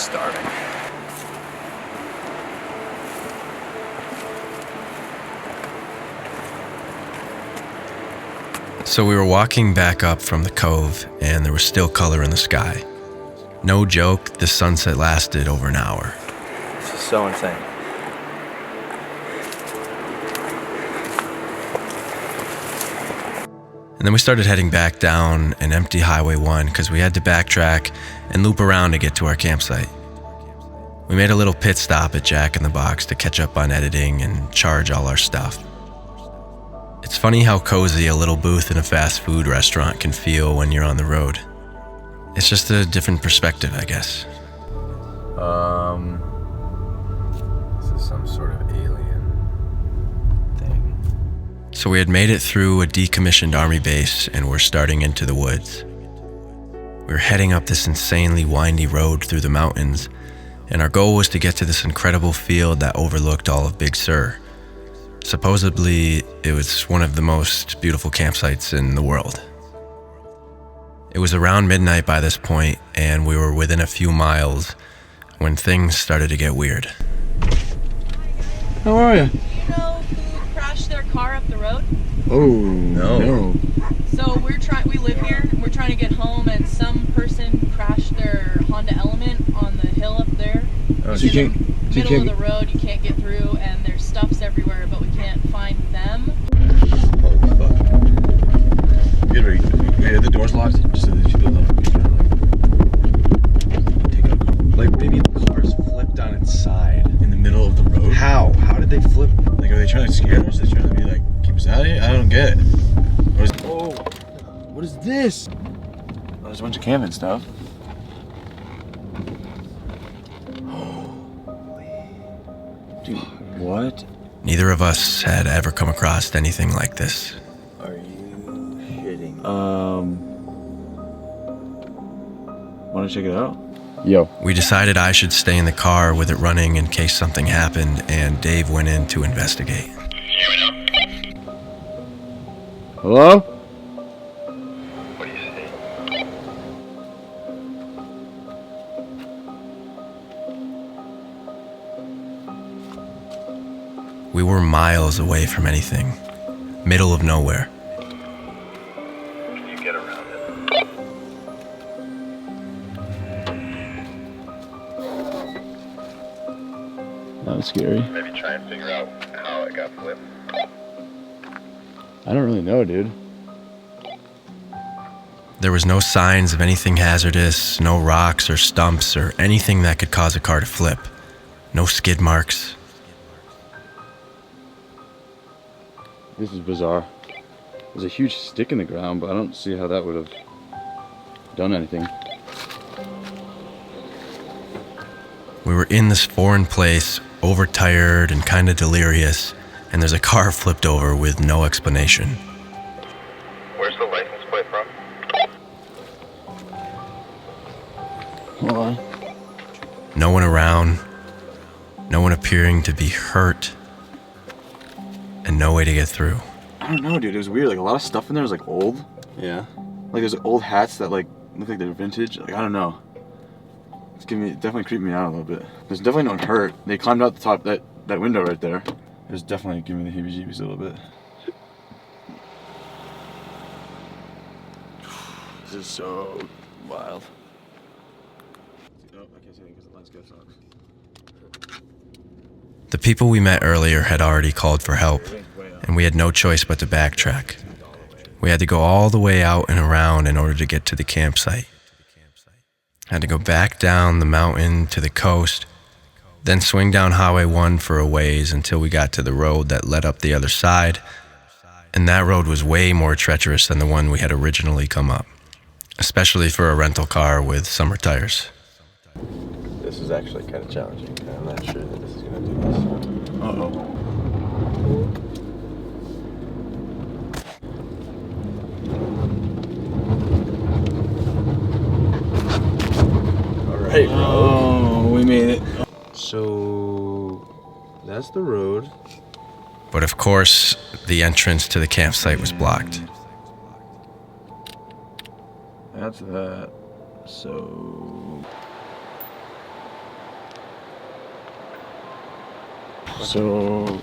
starving. So we were walking back up from the cove, and there was still color in the sky. No joke, the sunset lasted over an hour. This is so insane. And then we started heading back down an empty Highway 1 because we had to backtrack and loop around to get to our campsite. We made a little pit stop at Jack in the Box to catch up on editing and charge all our stuff. It's funny how cozy a little booth in a fast food restaurant can feel when you're on the road. It's just a different perspective, I guess. This is some sort of alien thing. So we had made it through a decommissioned army base and we're starting into the woods. We were heading up this insanely windy road through the mountains, and our goal was to get to this incredible field that overlooked all of Big Sur. Supposedly, it was one of the most beautiful campsites in the world. It was around midnight by this point, and we were within a few miles when things started to get weird. How are you? Do you know who crashed their car up the road? Oh, no. So we live here, we're trying to get home, and some person crashed their Honda Element on the hill up there. Oh, It's in the middle of the road, you can't get through, and there's stuffs everywhere, but we can't find them. Holy fuck. Get ready. Wait, are the doors locked? Just so that you don't take it out. Like, maybe the car's flipped on its side in the middle of the road. How? How did they flip? Like, are they trying to scare us? Are they trying to be like, keep us out of here? I don't get it. Oh, what is this? Oh, there's a bunch of camping stuff. Dude, what? Neither of us had ever come across anything like this. Are you shitting? Want to check it out? Yo. We decided I should stay in the car with it running in case something happened, and Dave went in to investigate. Hello? What do you see? We were miles away from anything, middle of nowhere. Can you get around it? That was scary. Maybe try and figure out how it got flipped. I don't really know, dude. There was no signs of anything hazardous, no rocks or stumps or anything that could cause a car to flip. No skid marks. This is bizarre. There's a huge stick in the ground, but I don't see how that would have done anything. We were in this foreign place, overtired and kind of delirious, and there's a car flipped over with no explanation. Where's the license plate from? Hold on. No one around, no one appearing to be hurt, and no way to get through. I don't know, dude. It was weird. Like, a lot of stuff in there was, like, old. Yeah. Like, there's old hats that, like, look like they're vintage. Like, I don't know. It's definitely creeped me out a little bit. There's definitely no one hurt. They climbed out the top, that window right there. It was definitely giving me the heebie-jeebies a little bit. This is so wild. Oh, I can't see anything because the lens gets sucks. The people we met earlier had already called for help, and we had no choice but to backtrack. We had to go all the way out and around in order to get to the campsite. Had to go back down the mountain to the coast, then swing down Highway 1 for a ways until we got to the road that led up the other side, and that road was way more treacherous than the one we had originally come up, especially for a rental car with summer tires. This is actually kind of challenging. I'm not sure that this is going to do this. Uh-oh. Alright, bro. Oh, we made it. So, that's the road. But of course, the entrance to the campsite was blocked. That's that. So... So,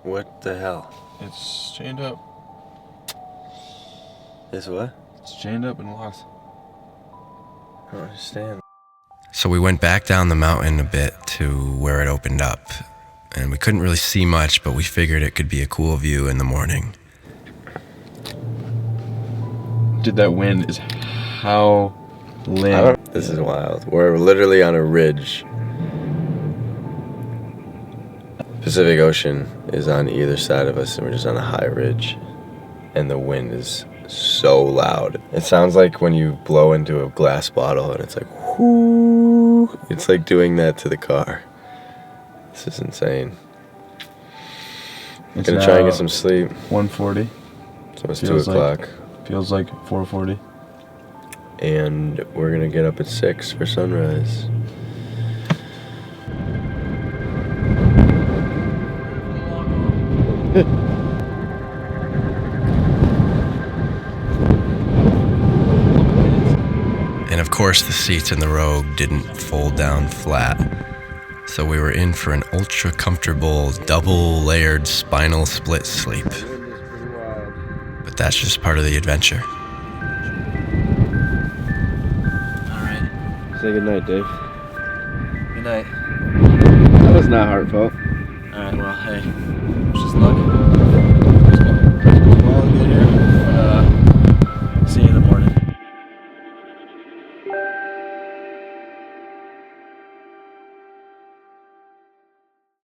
what the hell? It's chained up. Is what? It's chained up and locked. I don't understand. So we went back down the mountain a bit to where it opened up, and we couldn't really see much, but we figured it could be a cool view in the morning. Dude, that wind is howling. This is wild. We're literally on a ridge. Pacific Ocean is on either side of us, and we're just on a high ridge. And the wind is so loud. It sounds like when you blow into a glass bottle, and it's like, whoo. It's like doing that to the car. This is insane. I'm gonna try and get some sleep. 1:40. So it's 2 o'clock. Feels like 4:40. And we're gonna get up at 6 for sunrise. And of course, the seats in the Rogue didn't fold down flat. So we were in for an ultra comfortable, double layered spinal split sleep. But that's just part of the adventure. Alright. Say goodnight, Dave. Good night. That was not heartfelt. Alright, well, hey. Wish us luck. It's going well good here.